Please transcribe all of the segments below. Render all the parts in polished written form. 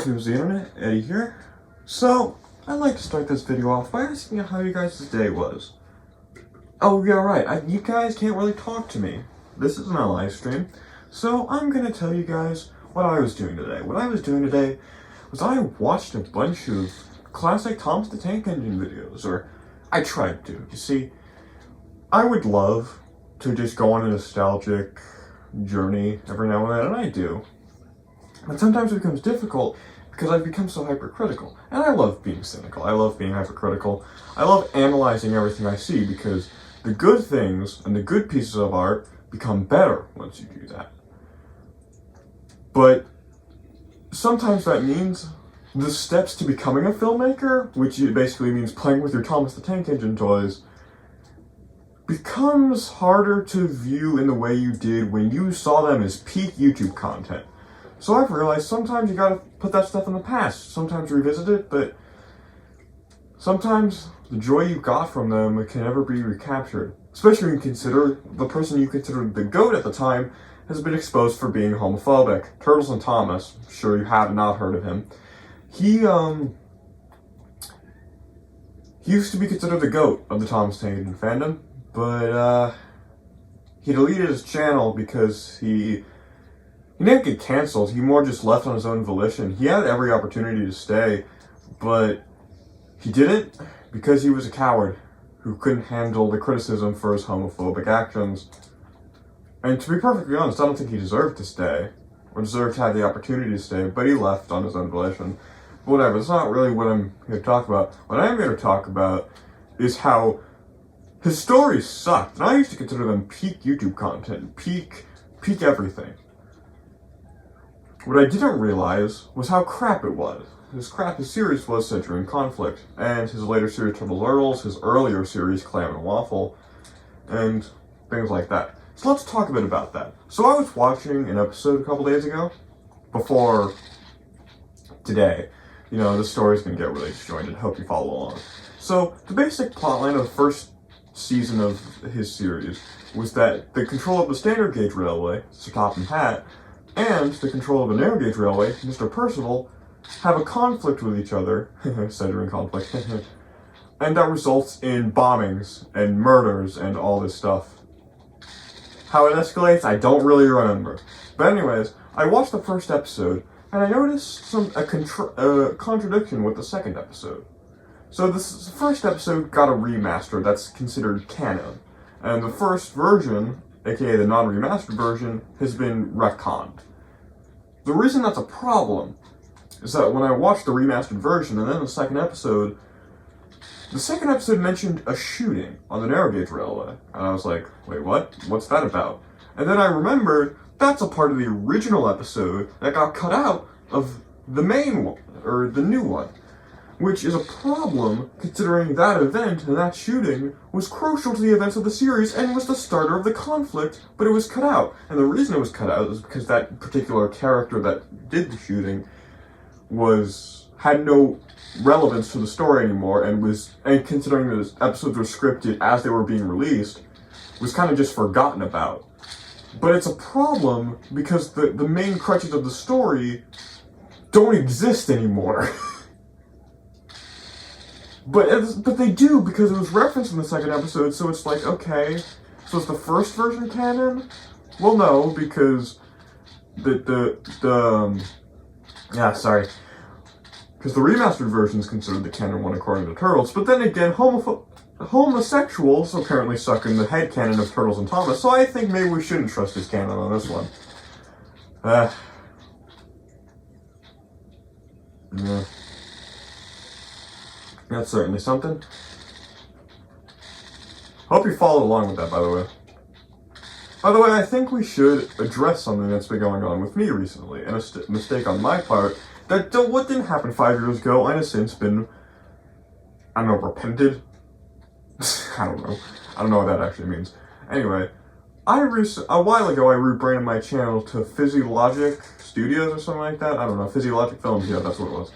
Welcome to the internet, Eddie here. So, I'd like to start this video off by asking how you guys' day was. Oh yeah, right, you guys can't really talk to me. This isn't a live stream, so I'm gonna tell you guys what I was doing today. What I was doing today was I watched a bunch of classic Thomas the Tank Engine videos, or I tried to. You see, I would love to just go on a nostalgic journey every now and then, and I do. But sometimes it becomes difficult because I've become so hypercritical. And I love being cynical. I love being hypercritical. I love analyzing everything I see because the good things and the good pieces of art become better once you do that. But sometimes that means the steps to becoming a filmmaker, which basically means playing with your Thomas the Tank Engine toys, becomes harder to view in the way you did when you saw them as peak YouTube content. So I've realized sometimes you gotta put that stuff in the past, sometimes revisit it, but sometimes the joy you got from them can never be recaptured. Especially when you consider the person you considered the GOAT at the time has been exposed for being homophobic. Turtles and Thomas, I'm sure you have not heard of him. He used to be considered the GOAT of the Thomas Tank Engine fandom, but he deleted his channel because he didn't get canceled, he more just left on his own volition. He had every opportunity to stay, but he didn't because he was a coward who couldn't handle the criticism for his homophobic actions. And to be perfectly honest, I don't think he deserved to stay, or deserved to have the opportunity to stay, but he left on his own volition. But whatever, that's not really what I'm here to talk about. What I'm here to talk about is how his stories sucked, and I used to consider them peak YouTube content, peak everything. What I didn't realize was how crap it was. His series was centered in conflict, and his later series Turtles Earls, his earlier series Clam and Waffle, and things like that. So let's talk a bit about that. So I was watching an episode a couple days ago, before today. You know, the story's gonna get really disjointed, hope you follow along. So, the basic plotline of the first season of his series was that the control of the standard gauge railway, Sir Top and Hat, and the control of the narrow gauge railway, Mr. Percival, have a conflict with each other, centering conflict, and that results in bombings and murders and all this stuff. How it escalates, I don't really remember. But anyways, I watched the first episode, and I noticed a contradiction with the second episode. So this first episode got a remaster that's considered canon, and the first version, aka the non-remastered version, has been retconned. The reason that's a problem is that when I watched the remastered version and then the second episode mentioned a shooting on the narrow gauge railway. And I was like, wait, what? What's that about? And then I remembered that's a part of the original episode that got cut out of the main one, or the new one. Which is a problem, considering that event and that shooting was crucial to the events of the series and was the starter of the conflict, but it was cut out. And the reason it was cut out is because that particular character that did the shooting had no relevance to the story anymore, and considering the episodes were scripted as they were being released, was kind of just forgotten about. But it's a problem because the main crutches of the story don't exist anymore. But they do, because it was referenced in the second episode, so it's like, okay, so is the first version canon? Well, no, because because the remastered version is considered the canon one according to Turtles, but then again, homosexuals apparently suck in the head canon of Turtles and Thomas, so I think maybe we shouldn't trust his canon on this one. Yeah. That's certainly something. Hope you followed along with that, by the way. By the way, I think we should address something that's been going on with me recently, and a mistake on my part, that what didn't happen 5 years ago and has since been, I don't know, repented? I don't know what that actually means. Anyway, a while ago I rebranded my channel to Physiologic Studios or something like that. I don't know, Physiologic Films, yeah, that's what it was.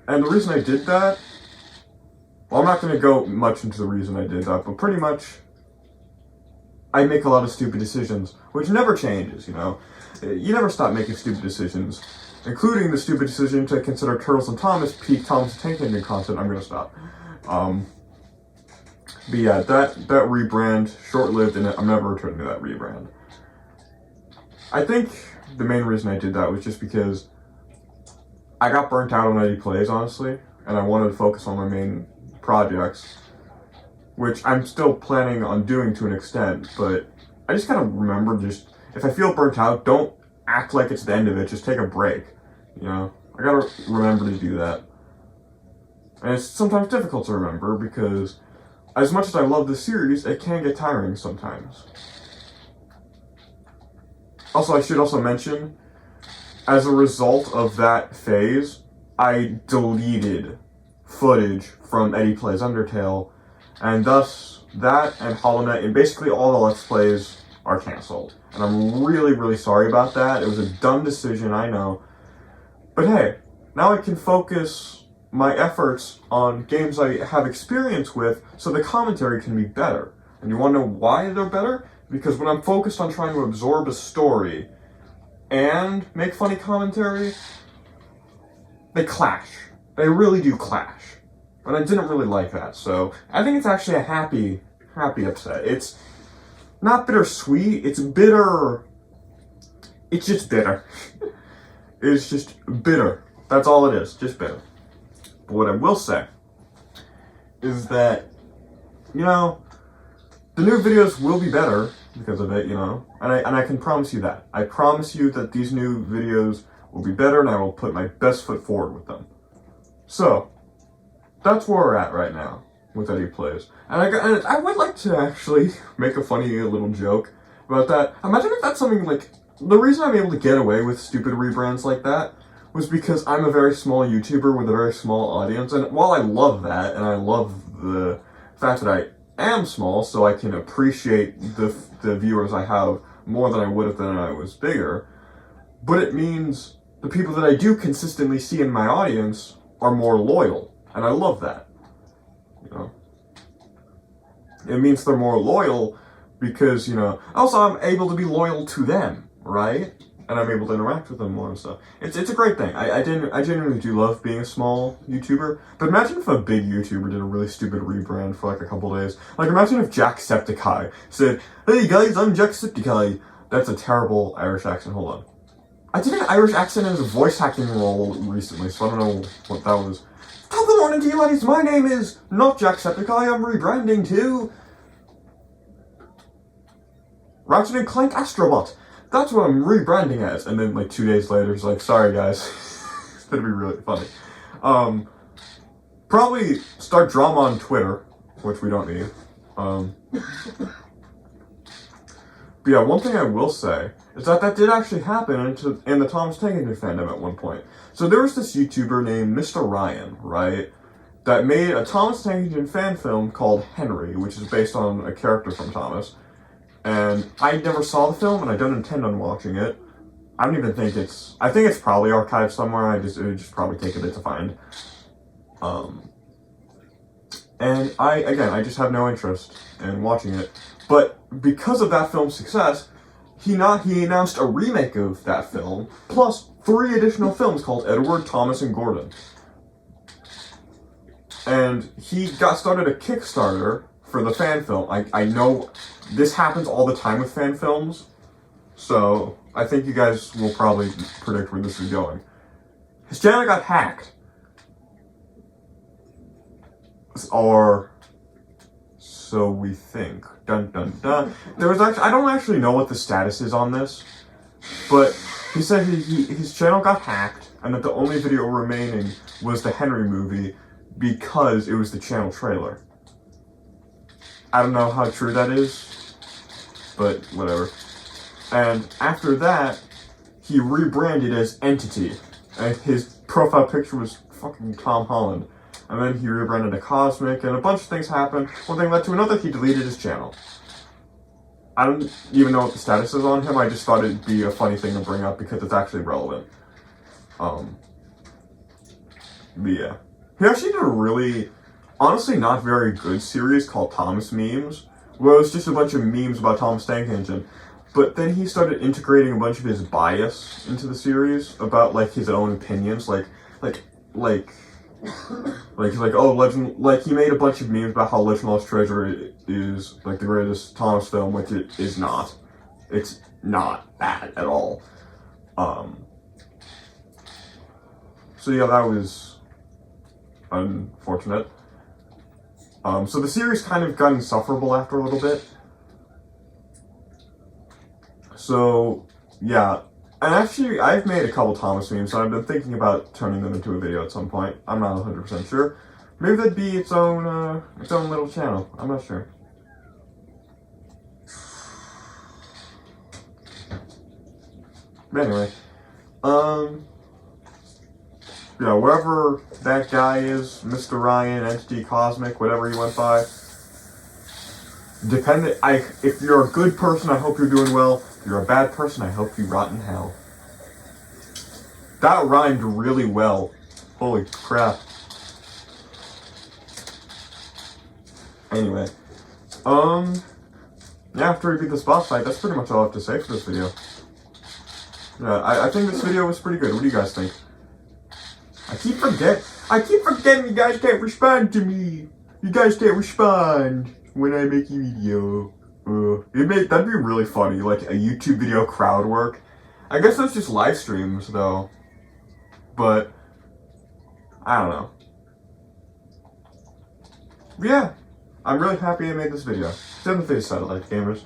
And the reason I did that, well, I'm not going to go much into the reason I did that, but pretty much, I make a lot of stupid decisions, which never changes, you know? You never stop making stupid decisions. including the stupid decision to consider Turtles and Thomas peak Thomas the Tank Engine content. I'm gonna stop. But yeah, that rebrand, short-lived, and I'm never returning to that rebrand. I think the main reason I did that was just because I got burnt out on Eddy Plays, honestly, and I wanted to focus on my main projects, which I'm still planning on doing to an extent, but I just gotta remember, just, if I feel burnt out, don't act like it's the end of it, just take a break, you know? I gotta remember to do that. And it's sometimes difficult to remember, because as much as I love this series, it can get tiring sometimes. Also, I should also mention, as a result of that phase, I deleted footage from Eddy Plays Undertale, and thus, that and Hollow Knight, and basically all the Let's Plays are cancelled. And I'm really, really sorry about that. It was a dumb decision, I know. But hey, now I can focus my efforts on games I have experience with, so the commentary can be better. And you want to know why they're better? Because when I'm focused on trying to absorb a story and make funny commentary, they clash. They really do clash. And I didn't really like that, so I think it's actually a happy upset. It's not bittersweet, it's bitter. It's just bitter. It's just bitter. That's all it is, just bitter. But what I will say is that, you know, the new videos will be better because of it, you know, and I can promise you that. I promise you that these new videos will be better, and I will put my best foot forward with them. So, that's where we're at right now with Eddy Plays. And I would like to actually make a funny little joke about that. Imagine if that's something like, the reason I'm able to get away with stupid rebrands like that was because I'm a very small YouTuber with a very small audience, and while I love that, and I love the fact that I am small, so I can appreciate the viewers I have more than I would have done if I was bigger, but it means the people that I do consistently see in my audience are more loyal, and I love that, you know? It means they're more loyal because, you know, also I'm able to be loyal to them, right? And I'm able to interact with them more and stuff. It's a great thing. I genuinely do love being a small YouTuber, but imagine if a big YouTuber did a really stupid rebrand for like a couple days. Like imagine if Jacksepticeye said, "Hey guys, I'm Jacksepticeye." That's a terrible Irish accent, hold on. I did an Irish accent as a voice hacking role recently, so I don't know what that was. Top of the morning to you laddies, my name is not Jacksepticeye, I'm rebranding to Ratchet and Clank Astro Bot. That's what I'm rebranding as. And then like 2 days later, it's like, sorry guys. It's gonna be really funny. Probably start drama on Twitter, which we don't need. But yeah, one thing I will say is that did actually happen in the Thomas Tank Engine fandom at one point. So there was this YouTuber named Mr. Ryan, right? That made a Thomas Tank Engine fan film called Henry, which is based on a character from Thomas. And I never saw the film, and I don't intend on watching it. I don't even think I think it's probably archived somewhere. It would just probably take a bit to find. And I just have no interest in watching it. But because of that film's success, he announced a remake of that film, plus 3 additional films called Edward, Thomas, and Gordon. And he started a Kickstarter for the fan film. I know this happens all the time with fan films, so I think you guys will probably predict where this is going. His channel got hacked. Or so we think. Dun dun dun. I don't actually know what the status is on this, but he said his channel got hacked and that the only video remaining was the Henry movie because it was the channel trailer. I don't know how true that is, but whatever. And after that, he rebranded as Entity, and his profile picture was fucking Tom Holland. And then he rebranded to Cosmic, and a bunch of things happened. One thing led to another, he deleted his channel. I don't even know what the status is on him, I just thought it'd be a funny thing to bring up because it's actually relevant. But yeah. He actually did a really, honestly not very good series called Thomas Memes, where it was just a bunch of memes about Thomas Tank Engine. But then he started integrating a bunch of his bias into the series about like his own opinions, like he's like, oh, Legend, like he made a bunch of memes about how Legend Lost Treasure is like the greatest Thomas film, which it is not. It's not bad at all. So yeah, that was unfortunate. So the series kind of got insufferable after a little bit. So yeah, and actually I've made a couple Thomas memes, so I've been thinking about turning them into a video at some point. I'm not 100% sure. Maybe that'd be its own little channel. I'm not sure. But anyway, yeah, wherever that guy is, Mr. Ryan, Entity Cosmic, whatever he went by. If you're a good person, I hope you're doing well. If you're a bad person, I hope you rot in hell. That rhymed really well. Holy crap. Anyway, after we beat this boss fight, that's pretty much all I have to say for this video. Yeah, I think this video was pretty good. What do you guys think? I keep forgetting you guys can't respond to me. You guys can't respond when I make a video. That'd be really funny, like a YouTube video crowd work. I guess that's just live streams though. But I don't know. But yeah, I'm really happy I made this video. Stay on the face side of life, gamers.